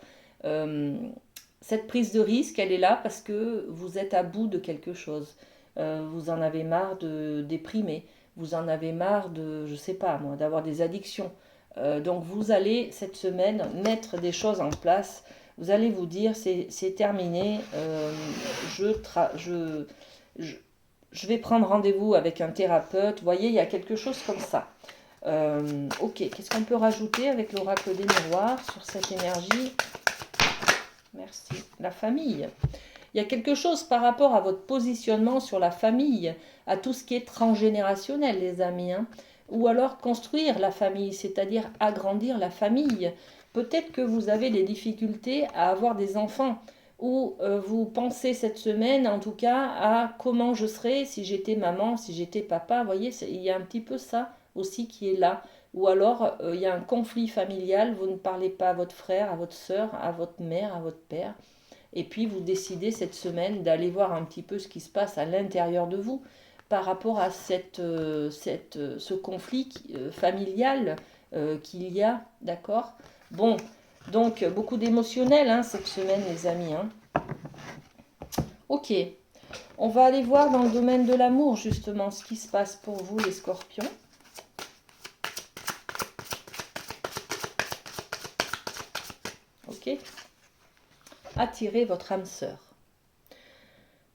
Cette prise de risque, elle est là parce que vous êtes à bout de quelque chose. Vous en avez marre de déprimer, vous en avez marre de, je sais pas moi, d'avoir des addictions. Donc vous allez cette semaine mettre des choses en place. Vous allez vous dire c'est terminé, je vais prendre rendez-vous avec un thérapeute. Vous voyez, il y a quelque chose comme ça. Ok, qu'est-ce qu'on peut rajouter avec l'oracle des miroirs sur cette énergie? Merci. La famille. Il y a quelque chose par rapport à votre positionnement sur la famille, à tout ce qui est transgénérationnel, les amis. Hein. Ou alors construire la famille, c'est-à-dire agrandir la famille. Peut-être que vous avez des difficultés à avoir des enfants. Ou vous pensez cette semaine, en tout cas, à comment je serais si j'étais maman, si j'étais papa. Vous voyez, il y a un petit peu ça aussi qui est là. Ou alors, il y a un conflit familial, vous ne parlez pas à votre frère, à votre soeur, à votre mère, à votre père. Et puis, vous décidez cette semaine d'aller voir un petit peu ce qui se passe à l'intérieur de vous par rapport à ce conflit familial qu'il y a, d'accord? Bon, donc, beaucoup d'émotionnel hein, cette semaine, les amis. Hein. Ok, on va aller voir dans le domaine de l'amour, justement, ce qui se passe pour vous, les scorpions. Ok? Attirez votre âme sœur.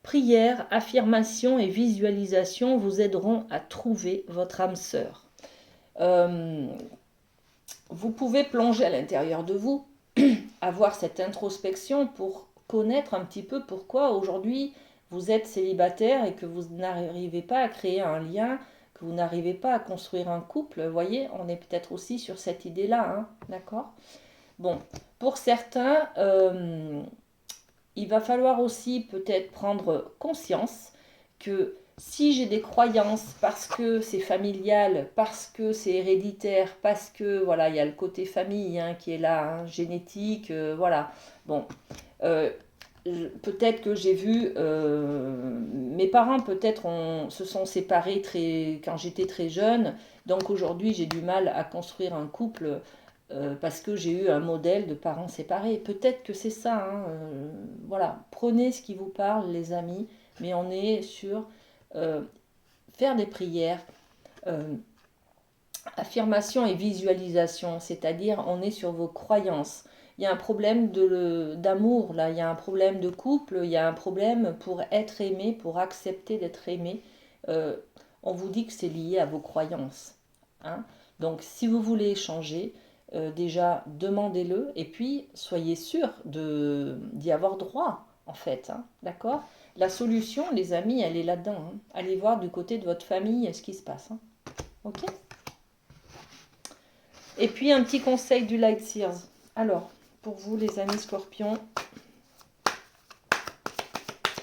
Prière, affirmation et visualisation vous aideront à trouver votre âme sœur. Vous pouvez plonger à l'intérieur de vous, avoir cette introspection pour connaître un petit peu pourquoi aujourd'hui vous êtes célibataire et que vous n'arrivez pas à créer un lien, que vous n'arrivez pas à construire un couple. Vous voyez, on est peut-être aussi sur cette idée-là, hein, d'accord? Bon, pour certains, il va falloir aussi peut-être prendre conscience que si j'ai des croyances parce que c'est familial, parce que c'est héréditaire, parce que voilà, il y a le côté famille hein, qui est là, hein, génétique, voilà. Bon, peut-être que j'ai vu mes parents peut-être se sont séparés quand j'étais très jeune, donc aujourd'hui j'ai du mal à construire un couple. Parce que j'ai eu un modèle de parents séparés. Peut-être que c'est ça. Hein, voilà, prenez ce qui vous parle, les amis, mais on est sur faire des prières, affirmation et visualisation, c'est-à-dire on est sur vos croyances. Il y a un problème d'amour, là, il y a un problème de couple, il y a un problème pour être aimé, pour accepter d'être aimé. On vous dit que c'est lié à vos croyances. Hein. Donc si vous voulez changer, déjà demandez-le et puis soyez sûr d'y avoir droit en fait, hein, d'accord? La solution, les amis, elle est là-dedans. Hein. Allez voir du côté de votre famille ce qui se passe. Hein. Ok? Et puis un petit conseil du Light Seers. Alors, pour vous les amis scorpions,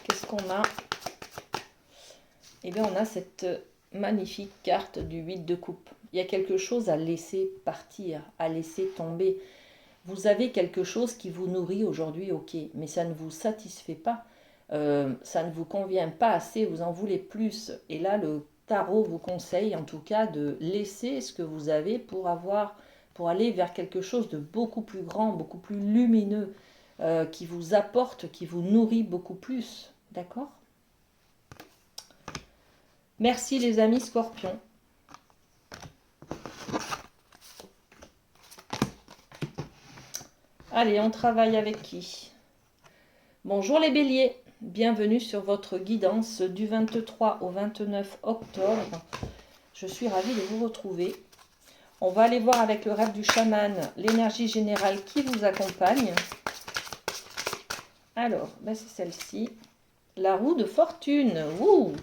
qu'est-ce qu'on a? Eh bien, on a cette magnifique carte du 8 de coupe. Il y a quelque chose à laisser partir, à laisser tomber. Vous avez quelque chose qui vous nourrit aujourd'hui, ok, mais ça ne vous satisfait pas, ça ne vous convient pas assez, vous en voulez plus. Et là, le tarot vous conseille en tout cas de laisser ce que vous avez pour aller vers quelque chose de beaucoup plus grand, beaucoup plus lumineux, qui vous apporte, qui vous nourrit beaucoup plus. D'accord? Merci les amis scorpions. Allez, on travaille avec qui? Bonjour les béliers, bienvenue sur votre guidance du 23 au 29 octobre. Je suis ravie de vous retrouver. On va aller voir avec le rêve du chaman l'énergie générale qui vous accompagne. Alors, ben c'est celle-ci. La roue de fortune. Ouh,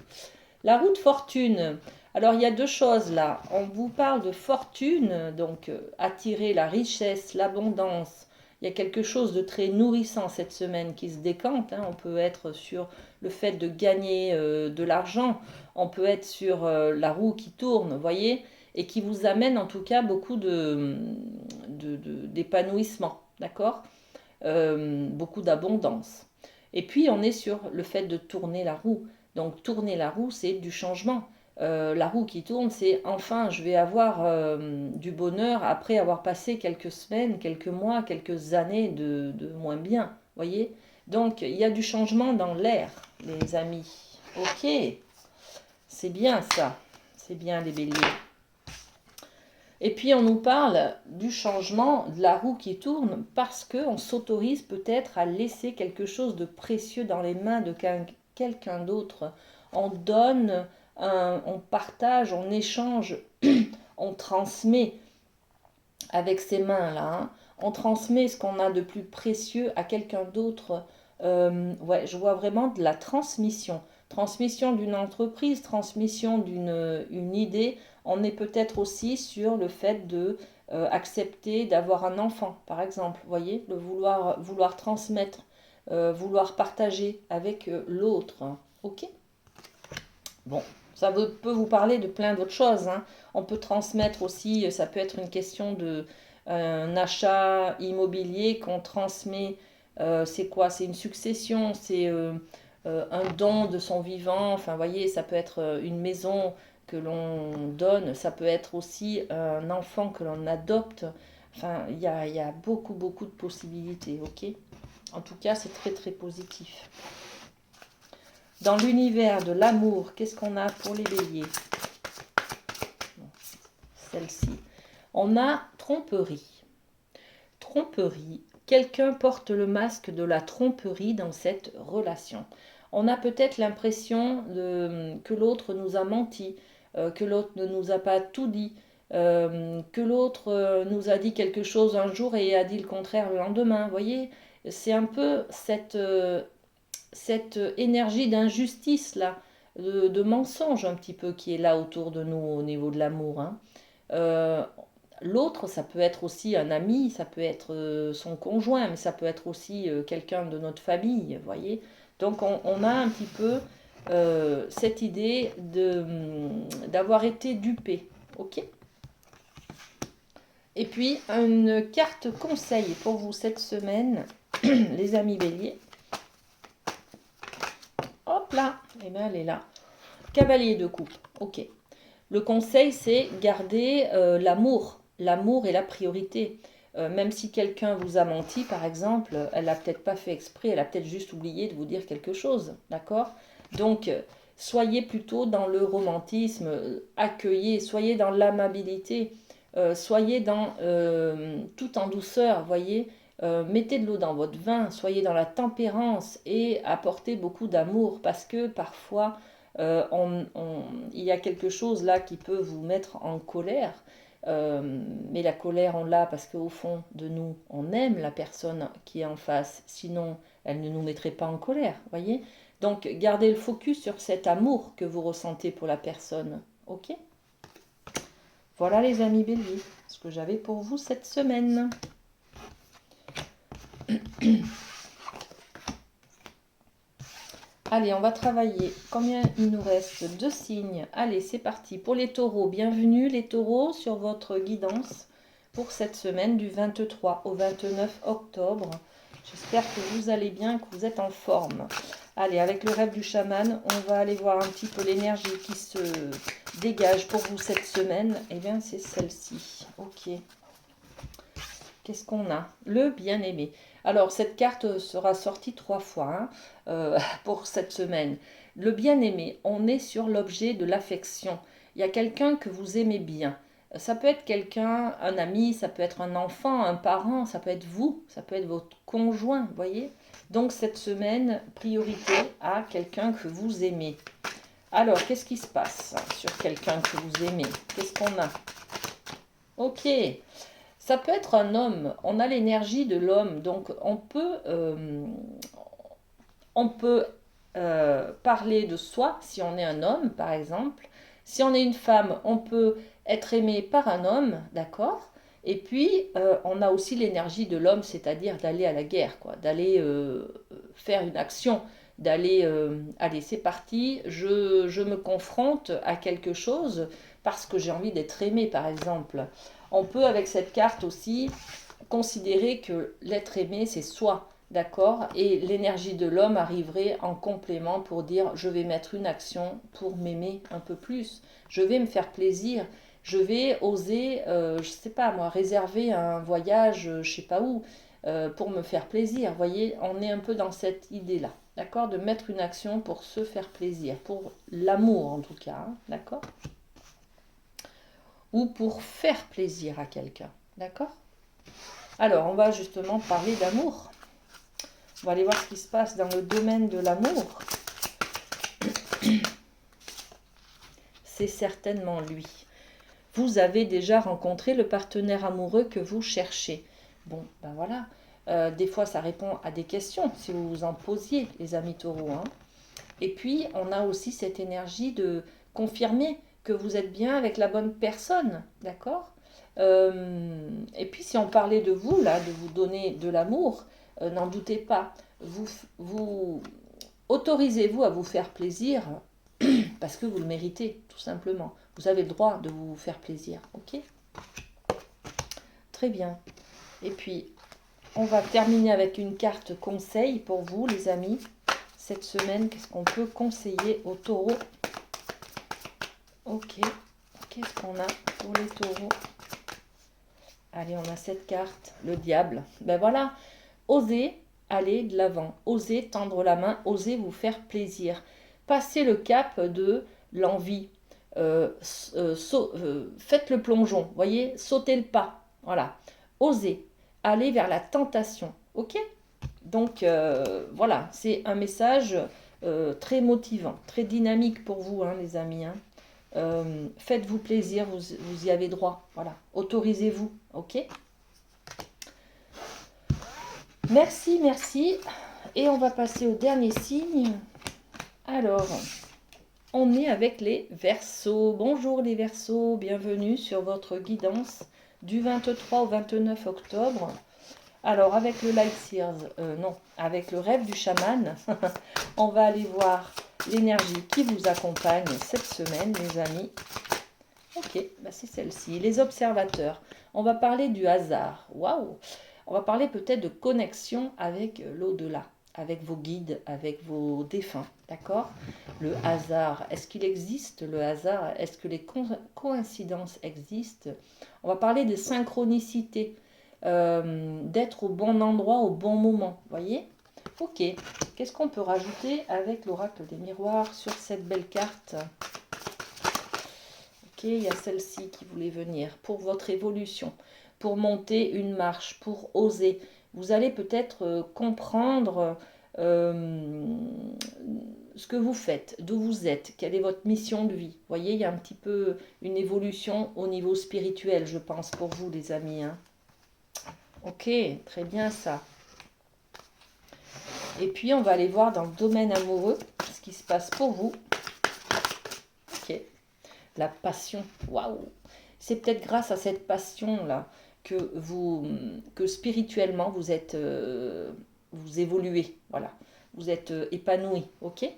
la roue de fortune. Alors, il y a deux choses là. On vous parle de fortune, donc attirer la richesse, l'abondance. Il y a quelque chose de très nourrissant cette semaine qui se décante. Hein. On peut être sur le fait de gagner de l'argent. On peut être sur la roue qui tourne, vous voyez, et qui vous amène en tout cas beaucoup d'épanouissement, d'accord, beaucoup d'abondance. Et puis on est sur le fait de tourner la roue. Donc tourner la roue, c'est du changement. La roue qui tourne, c'est enfin je vais avoir du bonheur après avoir passé quelques semaines, quelques mois, quelques années de moins bien. Voyez? Donc il y a du changement dans l'air, les amis. Ok, c'est bien ça. C'est bien les béliers. Et puis on nous parle du changement de la roue qui tourne parce qu'on s'autorise peut-être à laisser quelque chose de précieux dans les mains de quelqu'un d'autre. On donne, on partage, on échange, on transmet avec ses mains-là. Hein. On transmet ce qu'on a de plus précieux à quelqu'un d'autre. Ouais, je vois vraiment de la transmission. Transmission d'une entreprise, transmission d'une idée. On est peut-être aussi sur le fait de accepter d'avoir un enfant, par exemple. Vous voyez, le vouloir transmettre, vouloir partager avec l'autre. Ok? Bon, ça peut vous parler de plein d'autres choses. Hein. On peut transmettre aussi, ça peut être une question de un achat immobilier qu'on transmet. C'est quoi? C'est une succession, c'est un don de son vivant. Enfin, vous voyez, ça peut être une maison que l'on donne, ça peut être aussi un enfant que l'on adopte. Enfin, il y a beaucoup, beaucoup de possibilités, ok? En tout cas, c'est très, très positif. Dans l'univers de l'amour, qu'est-ce qu'on a pour les béliers? Celle-ci. On a tromperie. Tromperie, quelqu'un porte le masque de la tromperie dans cette relation. On a peut-être l'impression que l'autre nous a menti, que l'autre ne nous a pas tout dit, que l'autre nous a dit quelque chose un jour et a dit le contraire le lendemain. Vous voyez, c'est un peu cette énergie d'injustice là, de mensonge un petit peu qui est là autour de nous au niveau de l'amour. Hein. Euh, L'autre, ça peut être aussi un ami, ça peut être son conjoint, mais ça peut être aussi quelqu'un de notre famille, vous voyez. Donc on a un petit peu cette idée d'avoir été dupé, ok. Et puis une carte conseil pour vous cette semaine, les amis béliers. Hop là, et bien elle est là. Cavalier de coupe, ok. Le conseil, c'est garder l'amour. L'amour est la priorité. Même si quelqu'un vous a menti, par exemple, elle n'a peut-être pas fait exprès, elle a peut-être juste oublié de vous dire quelque chose, d'accord? Donc, soyez plutôt dans le romantisme, accueillez, soyez dans l'amabilité, soyez dans tout en douceur, voyez? Mettez de l'eau dans votre vin, soyez dans la tempérance et apportez beaucoup d'amour parce que parfois il y a quelque chose là qui peut vous mettre en colère. Mais la colère, on l'a parce qu'au fond de nous, on aime la personne qui est en face. Sinon, elle ne nous mettrait pas en colère, voyez. Donc, gardez le focus sur cet amour que vous ressentez pour la personne. Ok? Voilà les amis béliers, ce que j'avais pour vous cette semaine. Allez, on va travailler. Combien il nous reste? 2 signes. Allez, c'est parti. Pour les taureaux, bienvenue les taureaux sur votre guidance pour cette semaine du 23 au 29 octobre. J'espère que vous allez bien, que vous êtes en forme. Allez, avec le rêve du chaman, on va aller voir un petit peu l'énergie qui se dégage pour vous cette semaine. Eh bien, c'est celle-ci. Ok. Qu'est-ce qu'on a? Le bien-aimé. Alors, cette carte sera sortie 3 fois pour cette semaine. Le bien-aimé, on est sur l'objet de l'affection. Il y a quelqu'un que vous aimez bien. Ça peut être quelqu'un, un ami, ça peut être un enfant, un parent, ça peut être vous, ça peut être votre conjoint, vous voyez. Donc, cette semaine, priorité à quelqu'un que vous aimez. Alors, qu'est-ce qui se passe sur quelqu'un que vous aimez? Qu'est-ce qu'on a? Ok. Ça peut être un homme, on a l'énergie de l'homme, donc on peut parler de soi si on est un homme, par exemple. Si on est une femme, on peut être aimé par un homme, d'accord? Et puis, on a aussi l'énergie de l'homme, c'est-à-dire d'aller à la guerre, quoi, d'aller faire une action, d'aller, allez, c'est parti, je me confronte à quelque chose parce que j'ai envie d'être aimé, par exemple. On peut, avec cette carte aussi, considérer que l'être aimé, c'est soi, d'accord? Et l'énergie de l'homme arriverait en complément pour dire, je vais mettre une action pour m'aimer un peu plus. Je vais me faire plaisir. Je vais oser, je sais pas moi, réserver un voyage, je sais pas où, pour me faire plaisir. Vous voyez, on est un peu dans cette idée-là, d'accord? De mettre une action pour se faire plaisir, pour l'amour en tout cas, hein, d'accord? Ou pour faire plaisir à quelqu'un, d'accord? Alors, on va justement parler d'amour. On va aller voir ce qui se passe dans le domaine de l'amour. C'est certainement lui. Vous avez déjà rencontré le partenaire amoureux que vous cherchez. Bon, ben voilà. Des fois, ça répond à des questions, si vous vous en posiez, les amis taureaux. Hein. Et puis, on a aussi cette énergie de confirmer que vous êtes bien avec la bonne personne, d'accord? Et puis, si on parlait de vous, là, de vous donner de l'amour, n'en doutez pas. Vous autorisez-vous à vous faire plaisir parce que vous le méritez, tout simplement. Vous avez le droit de vous faire plaisir, ok? Très bien. Et puis, on va terminer avec une carte conseil pour vous, les amis. Cette semaine, qu'est-ce qu'on peut conseiller aux taureaux? Ok. Qu'est-ce qu'on a pour les taureaux? Allez, on a cette carte, le diable. Ben voilà, osez aller de l'avant, osez tendre la main, osez vous faire plaisir. Passez le cap de l'envie. Faites le plongeon, voyez, sautez le pas. Voilà, osez. aller vers la tentation. Ok? Donc voilà, c'est un message très motivant, très dynamique pour vous, hein, les amis. Hein. Faites-vous plaisir, vous y avez droit. Voilà, autorisez-vous. Ok? Merci, merci. Et on va passer au dernier signe. Alors, on est avec les Verseaux. Bonjour les Verseaux, bienvenue sur votre guidance du 23 au 29 octobre. Alors, avec le Light Seers, non, avec le rêve du chaman, on va aller voir l'énergie qui vous accompagne cette semaine, les amis. Ok, bah c'est celle-ci. Les observateurs. On va parler du hasard. Waouh! On va parler peut-être de connexion avec l'au-delà, avec vos guides, avec vos défunts. D'accord? Le hasard. Est-ce qu'il existe le hasard? Est-ce que les coïncidences existent? On va parler de synchronicité. D'être au bon endroit au bon moment. Voyez? Ok. Qu'est-ce qu'on peut rajouter avec l'oracle des miroirs sur cette belle carte? Ok, il y a celle-ci qui voulait venir pour votre évolution, pour monter une marche, pour oser. Vous allez peut-être comprendre ce que vous faites, d'où vous êtes, quelle est votre mission de vie. Vous voyez, il y a un petit peu une évolution au niveau spirituel, je pense, pour vous, les amis. Hein. Ok, très bien ça. Et puis, on va aller voir dans le domaine amoureux ce qui se passe pour vous. Ok. La passion. Waouh! C'est peut-être grâce à cette passion-là que spirituellement, vous évoluez. Voilà. Vous êtes épanoui. Ok?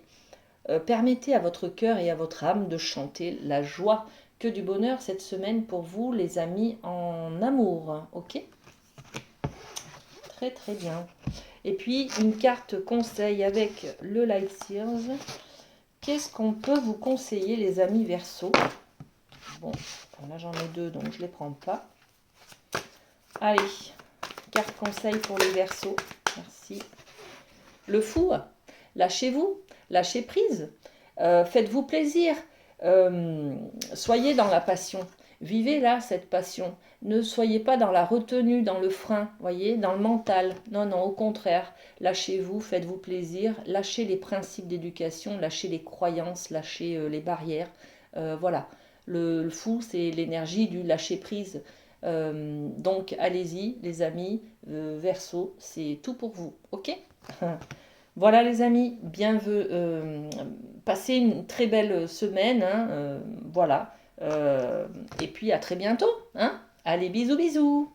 Permettez à votre cœur et à votre âme de chanter la joie. Que du bonheur cette semaine pour vous, les amis en amour. Ok? Très, très bien. Et puis, une carte conseil avec le Light Seers. Qu'est-ce qu'on peut vous conseiller, les amis Verseaux? Bon, là j'en ai deux, donc je ne les prends pas. Allez, carte conseil pour les Verseaux. Merci. Le fou, lâchez-vous, lâchez prise. Faites-vous plaisir. Soyez dans la passion. Vivez là cette passion. Ne soyez pas dans la retenue, dans le frein, voyez, dans le mental. Non, non, au contraire. Lâchez-vous, faites-vous plaisir. Lâchez les principes d'éducation, lâchez les croyances, lâchez les barrières. Voilà. Le fou, c'est l'énergie du lâcher-prise. Donc, allez-y, les amis. Verseau, c'est tout pour vous. Ok? Voilà les amis, passez une très belle semaine, hein, voilà. Et puis à très bientôt, hein. Allez, bisous bisous.